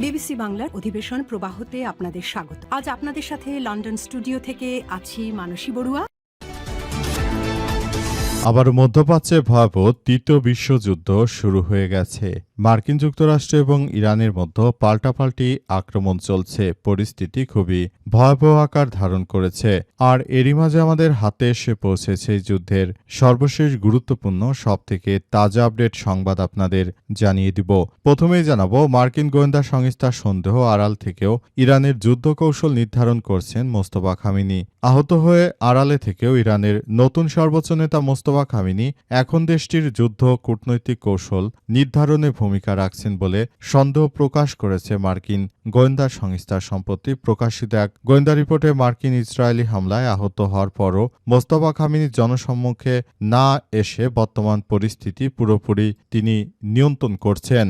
BBC বাংলার অধিবেশন প্রবাহতে আপনাদের স্বাগত। আজ আপনাদের সাথে লন্ডন স্টুডিও থেকে আছি মানসী বড়ুয়া। আবার মধ্যপ্রাচ্যে ভয়াবহ তৃতীয় বিশ্বযুদ্ধ শুরু হয়ে গেছে। মার্কিন যুক্তরাষ্ট্র এবং ইরানের মধ্যে পাল্টাপাল্টি আক্রমণ চলছে। পরিস্থিতি খুবই ভয়াবহ আকার ধারণ করেছে। আর এরই মাঝে আমাদের হাতে এসে পৌঁছেছে এই যুদ্ধের সর্বশেষ গুরুত্বপূর্ণ সবথেকে তাজা আপডেট সংবাদ আপনাদের জানিয়ে দিব। প্রথমেই জানাবো, মার্কিন গোয়েন্দা সংস্থার সন্দেহ আড়াল থেকেও ইরানের যুদ্ধ কৌশল নির্ধারণ করছেন মোস্তফা খামেনি। আহত হয়ে আড়ালে থেকেও ইরানের নতুন সর্বোচ্চ নেতা মোস্তফা খামেনি এখন দেশটির যুদ্ধ কূটনৈতিক কৌশল নির্ধারণে ভূমিকা রাখছেন বলে সন্দেহ প্রকাশ করেছে মার্কিন গোয়েন্দা সংস্থার সম্প্রতি প্রকাশিত এক গোয়েন্দা রিপোর্টে। মার্কিন ইসরায়েলি হামলায় আহত হওয়ার পরও মোস্তফা খামেনির জনসম্মুখে না এসে বর্তমান পরিস্থিতি পুরোপুরি তিনি নিয়ন্ত্রণ করছেন।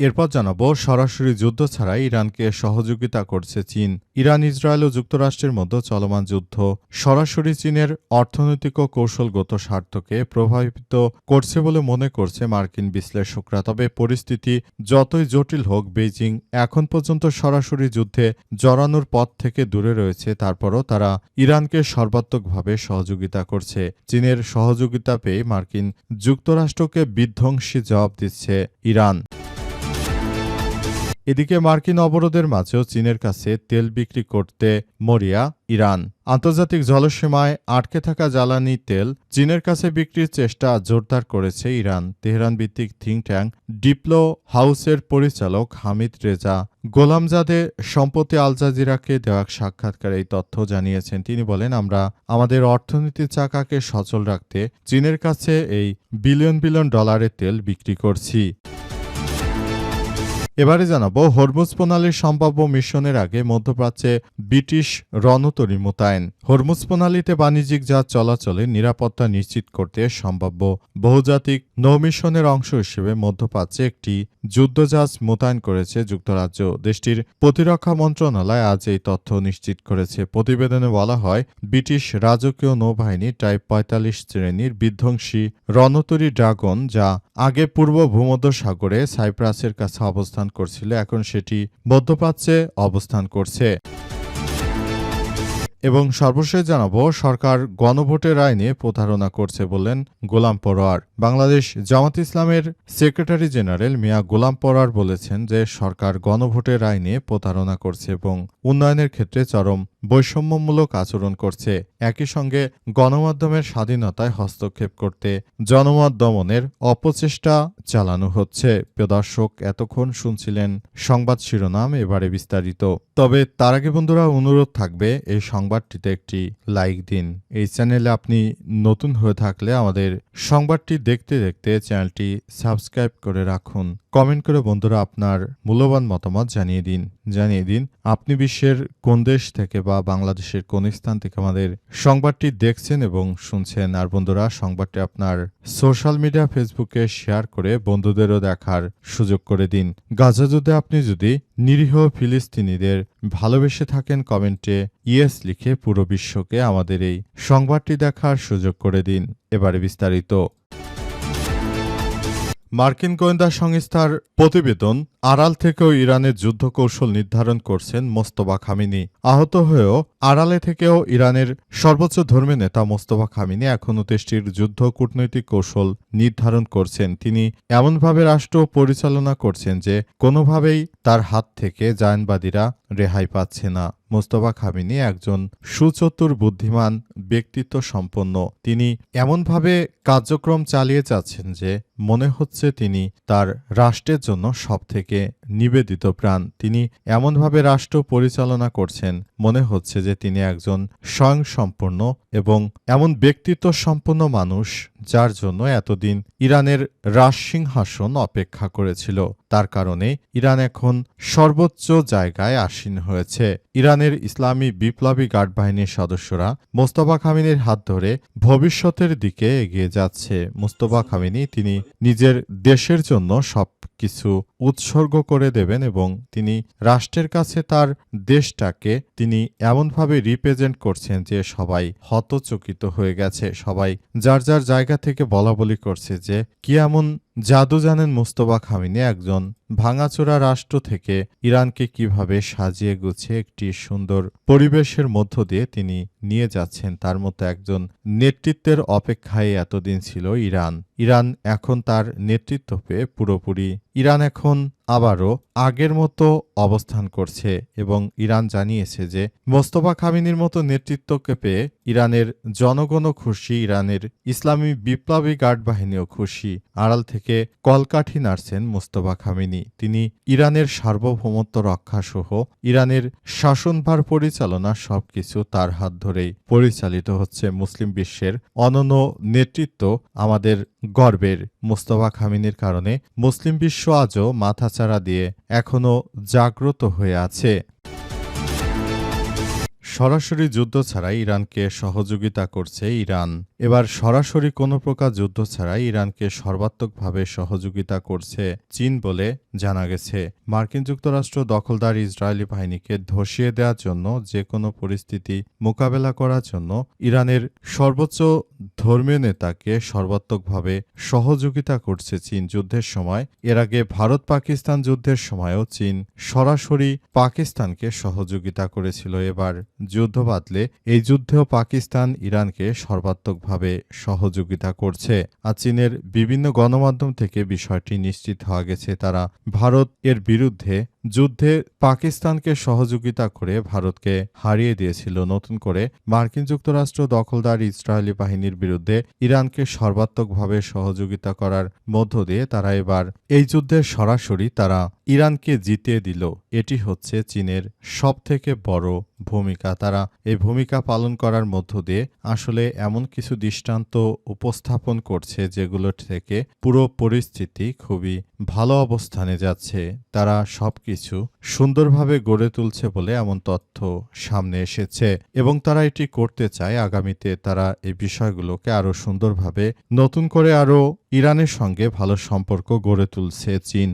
এরপর জানাবো, সরাসরি যুদ্ধ ছাড়াই ইরানকে সহযোগিতা করছে চীন। ইরান, ইসরায়েল ও যুক্তরাষ্ট্রের মধ্যে চলমান যুদ্ধ সরাসরি চীনের অর্থনৈতিক ও কৌশলগত স্বার্থকে প্রভাবিত করছে বলে মনে করছে মার্কিন বিশ্লেষকরা। তবে পরিস্থিতি যতই জটিল হোক, বেইজিং এখন পর্যন্ত সরাসরি যুদ্ধে জড়ানোর পথ থেকে দূরে রয়েছে। তারপরও তারা ইরানকে সর্বাত্মকভাবে সহযোগিতা করছে। চীনের সহযোগিতা পেয়ে মার্কিন যুক্তরাষ্ট্রকে বিধ্বংসী জবাব দিচ্ছে ইরান। এদিকে মার্কিন অবরোধের মাঝেও চীনের কাছে তেল বিক্রি করতে মরিয়া ইরান। আন্তর্জাতিক জলসীমায় আটকে থাকা জ্বালানি তেল চীনের কাছে বিক্রির চেষ্টা জোরদার করেছে ইরান। তেহরান ভিত্তিক থিঙ্ক ট্যাঙ্ক ডিপ্লো হাউসের পরিচালক হামিদ রেজা গোলামজাদে সম্প্রতি আল জাজিরাকে দেওয়া সাক্ষাৎকারে এই তথ্য জানিয়েছেন। তিনি বলেন, আমরা আমাদের অর্থনীতির চাকাকে সচল রাখতে চীনের কাছে এই বিলিয়ন বিলিয়ন ডলারের তেল বিক্রি করছি। এবারে জানাবো, হরমুজ প্রণালীর সম্ভাব্য মিশনের আগে মধ্যপ্রাচ্যে ব্রিটিশ রণতরী মোতায়েন। হরমুজ প্রণালীতে বাণিজ্যিক জাহাজ চলাচলে নিরাপত্তা নিশ্চিত করতে সম্ভাব্য বহুজাতিক নৌমিশনের অংশ হিসেবে মধ্যপ্রাচ্যে একটি যুদ্ধজাহাজ মোতায়েন করেছে যুক্তরাজ্য। দেশটির প্রতিরক্ষা মন্ত্রণালয় আজ এই তথ্য নিশ্চিত করেছে। প্রতিবেদনে বলা হয়, ব্রিটিশ রাজকীয় নৌবাহিনী টাইপ ৪৫ শ্রেণীর বিধ্বংসী রণতরী ড্রাগন, যা আগে পূর্ব ভূমধ্যসাগরে সাইপ্রাসের কাছে অবস্থান করছিল, এখন সেটি মধ্যপ্রাচ্যে অবস্থান করছে। এবং সর্বশেষ জানাবো, সরকার গণভোটের রায় নিয়ে প্রতারণা করছে বললেন গোলাম পরোয়ার। বাংলাদেশ জামাত ইসলামের সেক্রেটারি জেনারেল মিয়া গোলাম পরোয়ার বলেছেন যে সরকার গণভোটের রায় নিয়ে প্রতারণা করছে এবং উন্নয়নের ক্ষেত্রে চরম বৈষম্যমূলক আচরণ করছে। একই সঙ্গে গণমাধ্যমের স্বাধীনতায় হস্তক্ষেপ করতে জনমত দমনের অপচেষ্টা চালানো হচ্ছে। প্রিয় দর্শক, এতক্ষণ শুনছিলেন সংবাদ শিরোনাম, এবারে বিস্তারিত। তবে তার আগে বন্ধুরা, অনুরোধ থাকবে এই সংবাদটিতে একটি লাইক দিন। এই চ্যানেলে আপনি নতুন হয়ে থাকলে আমাদের সংবাদটি দেখতে দেখতে চ্যানেলটি সাবস্ক্রাইব করে রাখুন। কমেন্ট করে বন্ধুরা আপনার মূল্যবান মতামত জানিয়ে দিন আপনি বিশ্বের কোন দেশ থেকে বা বাংলাদেশের কোন স্থান থেকে আমাদের সংবাদটি দেখছেন এবং শুনছেন। আর বন্ধুরা, সংবাদটি আপনার সোশ্যাল মিডিয়া ফেসবুকে শেয়ার করে বন্ধুদেরও দেখার সুযোগ করে দিন। গাজা যুদ্ধে আপনি যদি নিরীহ ফিলিস্তিনিদের ভালোবেসে থাকেন, কমেন্টে ইয়েস লিখে পুরো বিশ্বকে আমাদের এই সংবাদটি দেখার সুযোগ করে দিন। এবারে বিস্তারিত। মার্কিন গোয়েন্দা সংস্থার প্রতিবেদন আড়াল থেকেও ইরানের যুদ্ধ কৌশল নির্ধারণ করছেন মোস্তফা খামেনি। আহত হয়েও আড়ালে থেকেও ইরানের সর্বোচ্চ ধর্মীয় নেতা মোস্তফা খামেনি এখনও দেশটির যুদ্ধ কূটনৈতিক কৌশল নির্ধারণ করছেন। তিনি এমনভাবে রাষ্ট্র পরিচালনা করছেন যে কোনোভাবেই তার হাত থেকে জায়নবাদীরা রেহাই পাচ্ছে না। মোস্তফা খামেনি একজন সুচতুর বুদ্ধিমান ব্যক্তিত্ব সম্পন্ন। তিনি এমনভাবে কার্যক্রম চালিয়ে যাচ্ছেন যে মনে হচ্ছে তিনি তার রাষ্ট্রের জন্য সবথেকে নিবেদিত প্রাণ। তিনি এমনভাবে রাষ্ট্র পরিচালনা করছেন, মনে হচ্ছে যে তিনি একজন স্বয়ংসম্পূর্ণ এবং এমন ব্যক্তিত্ব সম্পন্ন মানুষ যার জন্য এতদিন ইরানের রাজসিংহাসন অপেক্ষা করেছিল। তার কারণে ইরান এখন সর্বোচ্চ জায়গায় আসীন হয়েছে। ইরানের ইসলামী বিপ্লবী গার্ড বাহিনীর সদস্যরা মোস্তফা খামেনির হাত ধরে ভবিষ্যতের দিকে এগিয়ে যাচ্ছে। মোস্তফা খামেনি তিনি নিজের দেশের জন্য সবকিছু উৎসর্গ করে দেবেন এবং তিনি রাষ্ট্রের কাছে তার দেশটাকে তিনি এমনভাবে রিপ্রেজেন্ট করছেন যে সবাই হতচকিত হয়ে গেছে। সবাই যার যার জায়গা থেকে বলাবলি করছে যে কি এমন জাদু জানেন মোস্তফা খামিনি, একজন ভাঙাচোরা রাষ্ট্র থেকে ইরানকে কিভাবে সাজিয়ে গুছিয়ে একটি সুন্দর পরিবেশের মধ্য দিয়ে তিনি নিয়ে যাচ্ছেন। তার মতো একজন নেতৃত্বের অপেক্ষায় এতদিন ছিল ইরান। ইরান এখন তার নেতৃত্ব পেয়ে পুরোপুরি ইরান এখন আবারও আগের মতো অবস্থান করছে এবং ইরান জানিয়েছে যে মোস্তফা খামিনির মতো নেতৃত্বকে পেয়ে ইরানের জনগণও খুশি, ইরানের ইসলামী বিপ্লবী গার্ড বাহিনীও খুশি। আড়াল থেকে কলকাঠি নাড়ছেন মোস্তফা খামিনি। তিনি ইরানের সার্বভৌমত্ব রক্ষা সহ ইরানের শাসনভার পরিচালনা সবকিছু তার হাত ধরেই পরিচালিত হচ্ছে। মুসলিম বিশ্বের অনন্য নেতৃত্ব আমাদের গর্বের। মোস্তফা খামিনির কারণে মুসলিম বিশ্ব আজও মাথাচাড়া দিয়ে এখনও জাগ্রত হয়ে আছে। সরাসরি যুদ্ধ ছাড়াই ইরানকে সহযোগিতা করছে ইরান। এবার সরাসরি কোনো প্রকার যুদ্ধ ছাড়াই ইরানকে সর্বাত্মকভাবে সহযোগিতা করছে চীন বলে জানা গেছে। মার্কিন যুক্তরাষ্ট্র দখলদার ইসরায়েলি বাহিনীকে ধসিয়ে দেওয়ার জন্য যে কোনো পরিস্থিতি মোকাবেলা করার জন্য ইরানের সর্বোচ্চ ধর্মীয় নেতাকে সর্বাত্মকভাবে সহযোগিতা করছে চীন যুদ্ধের সময়। এর আগে ভারত পাকিস্তান যুদ্ধের সময়ও চীন সরাসরি পাকিস্তানকে সহযোগিতা করেছিল। এবার যুদ্ধ বাতলে এই যুদ্ধেও পাকিস্তান ইরানকে সর্বাত্মকভাবে সহযোগিতা করছে। আর চীনের বিভিন্ন গণমাধ্যম থেকে বিষয়টি নিশ্চিত হওয়া গেছে, তারা ভারত এর বিরুদ্ধে যুদ্ধে পাকিস্তানকে সহযোগিতা করে ভারতকে হারিয়ে দিয়েছিল। নতুন করে মার্কিন যুক্তরাষ্ট্র দখলদার ইসরায়েলি বাহিনীর বিরুদ্ধে ইরানকে সর্বাত্মকভাবে সহযোগিতা করার মধ্য দিয়ে তারা এবার এই যুদ্ধে সরাসরি তারা ইরানকে জিতিয়ে দিল। এটি হচ্ছে চীনের সবথেকে বড় ভূমিকা। তারা এই ভূমিকা পালন করার মধ্য দিয়ে আসলে এমন কিছু দৃষ্টান্ত উপস্থাপন করছে যেগুলো থেকে পুরো পরিস্থিতি খুবই ভালো অবস্থানে যাচ্ছে। তারা সবকিছু সুন্দরভাবে গড়ে তুলছে বলে এমন তথ্য সামনে এসেছে এবং তারা এটি করতে চায়। আগামীতে তারা এই বিষয়গুলোকে আরও সুন্দরভাবে নতুন করে আরও ইরানের সঙ্গে ভালো সম্পর্ক গড়ে তুলছে চীন।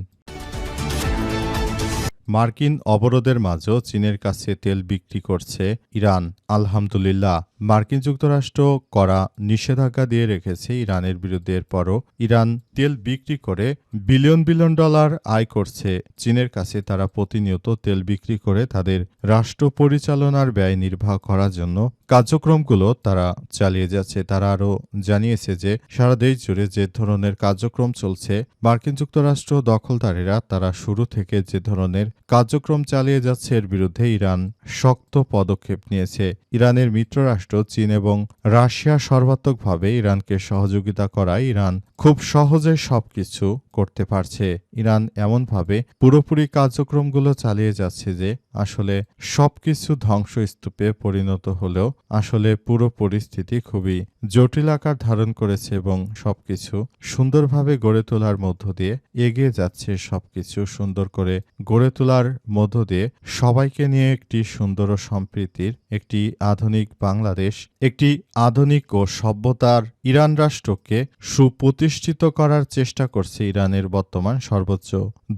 মার্কিন অবরোধের মাঝেও চীনের কাছে তেল বিক্রি করছে ইরান। আলহামদুলিল্লাহ, মার্কিন যুক্তরাষ্ট্র কড়া নিষেধাজ্ঞা দিয়ে রেখেছে ইরানের বিরুদ্ধে। এরপরও ইরান তেল বিক্রি করে বিলিয়ন বিলিয়ন ডলার আয় করছে। চীনের কাছে তারা প্রতিনিয়ত তেল বিক্রি করে তাদের রাষ্ট্র পরিচালনার ব্যয় নির্বাহ করার জন্য কার্যক্রমগুলো তারা চালিয়ে যাচ্ছে। তারা আরও জানিয়েছে যে সারা দেশ জুড়ে যে ধরনের কার্যক্রম চলছে, মার্কিন যুক্তরাষ্ট্র দখলদারেরা তারা শুরু থেকে যে ধরনের কার্যক্রম চালিয়ে যাচ্ছে এর বিরুদ্ধে ইরান শক্ত পদক্ষেপ নিয়েছে। ইরানের মিত্ররাষ্ট্র চীন এবং রাশিয়া সর্বাত্মকভাবে ইরানকে সহযোগিতা করায় ইরান খুব সহজে সবকিছু করতে পারছে। ইরান এমনভাবে পুরোপুরি কার্যক্রমগুলো চালিয়ে যাচ্ছে যে আসলে সবকিছু ধ্বংসস্তূপে পরিণত হলেও আসলে পুরো পরিস্থিতি খুবই জটিল আকার ধারণ করেছে এবং সবকিছু সুন্দরভাবে গড়ে তোলার মধ্য দিয়ে এগিয়ে যাচ্ছে। সবকিছু সুন্দর করে গড়ে তোলার মধ্য দিয়ে সবাইকে নিয়ে একটি সুন্দর ও সম্প্রীতির একটি আধুনিক বাংলাদেশ, একটি আধুনিক ও সভ্যতার ইরান রাষ্ট্রকে সুপ্রতিষ্ঠিত করার চেষ্টা করছে ইরানের বর্তমান সর্বোচ্চ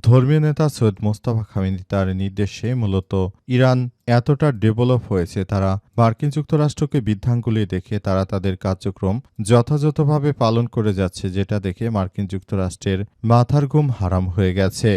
ধর্মীয় নেতা সৈয়দ মোস্তফা খামেনি। তার নির্দেশে মূলত ইরান এতটা ডেভেলপ হয়েছে। তারা মার্কিন যুক্তরাষ্ট্রকে বৃদ্ধাঙ্গুলি দেখে তারা তাদের কার্যক্রম যথাযথভাবে পালন করে যাচ্ছে, যেটা দেখে মার্কিন যুক্তরাষ্ট্রের মাথার ঘুম হারাম হয়ে গেছে।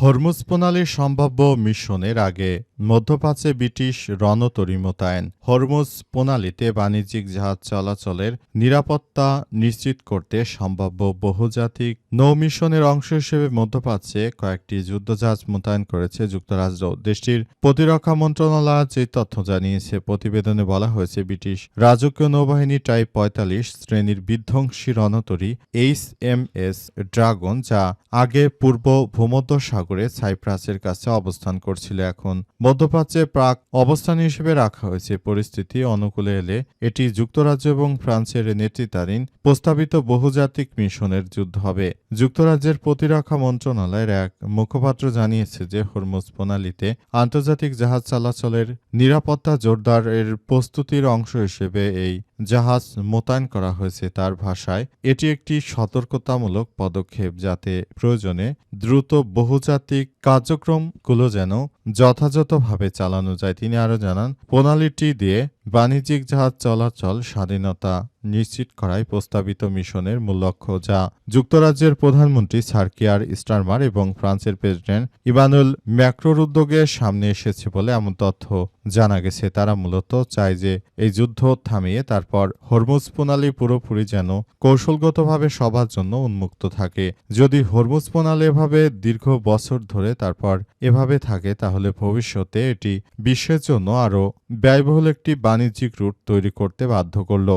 হরমুজ প্রণালীর সম্ভাব্য মিশনের আগে মধ্যপ্রাচ্যে ব্রিটিশ রণতরী মোতায়েন। হরমুজ প্রণালীতে বাণিজ্যিক জাহাজ চলাচলের নিরাপত্তা নিশ্চিত করতে সম্ভাব্য বহুজাতিক নৌ মিশনের অংশ হিসেবে মধ্যপ্রাচ্যে কয়েকটি যুদ্ধজাহাজ মোতায়েন করেছে যুক্তরাষ্ট্র। দেশটির প্রতিরক্ষা মন্ত্রণালয় যে তথ্য জানিয়েছে, প্রতিবেদনে বলা হয়েছে ব্রিটিশ রাজকীয় নৌবাহিনী টাইপ ৪৫ শ্রেণীর বিধ্বংসী রণতরী HMS ড্রাগন, যা আগে পূর্ব ভূমধ্যসাগরে সাইপ্রাসের কাছে অবস্থান করছিল, এখন মধ্যপ্রাচ্যে প্রাক অবস্থান হিসেবে রাখা হয়েছে। পরিস্থিতি অনুকূলে এলে এটি যুক্তরাজ্য এবং ফ্রান্সের নেতৃত্বাধীন প্রস্তাবিত বহুজাতিক মিশনের যুদ্ধ হবে। যুক্তরাজ্যের প্রতিরক্ষা মন্ত্রণালয়ের এক মুখপাত্র জানিয়েছে যে হরমুজ প্রণালীতে আন্তর্জাতিক জাহাজ চলাচলের নিরাপত্তা জোরদারের প্রস্তুতির অংশ হিসেবে এই জাহাজ মোতায়েন করা হয়েছে। তার ভাষায় এটি একটি সতর্কতামূলক পদক্ষেপ, যাতে প্রয়োজনে দ্রুত বহুজাতিক কার্যক্রমগুলো যেন যথাযথভাবে চালানো যায়। তিনি আরও জানান, প্রণালীটি দিয়ে বাণিজ্যিক জাহাজ চলাচল স্বাধীনতা নিশ্চিত করাই প্রস্তাবিত মিশনের মূল লক্ষ্য, যা যুক্তরাজ্যের প্রধানমন্ত্রী স্যার কিয়ার স্টারমার এবং ফ্রান্সের প্রেসিডেন্ট ইমানুয়েল ম্যাক্রোর উদ্যোগে সামনে এসেছে বলে এমন তথ্য জানা গেছে। তারা মূলত চায় যে এই যুদ্ধ থামিয়ে তারপর হরমুজ প্রণালী পুরোপুরি যেন কৌশলগতভাবে সবার জন্য উন্মুক্ত থাকে। যদি হরমুজ প্রণালী এভাবে দীর্ঘ বছর ধরে তারপর এভাবে থাকে, তাহলে ভবিষ্যতে এটি বিশ্বের জন্য আরও ব্যয়বহুল একটি বাণিজ্যিক রুট তৈরি করতে বাধ্য করল।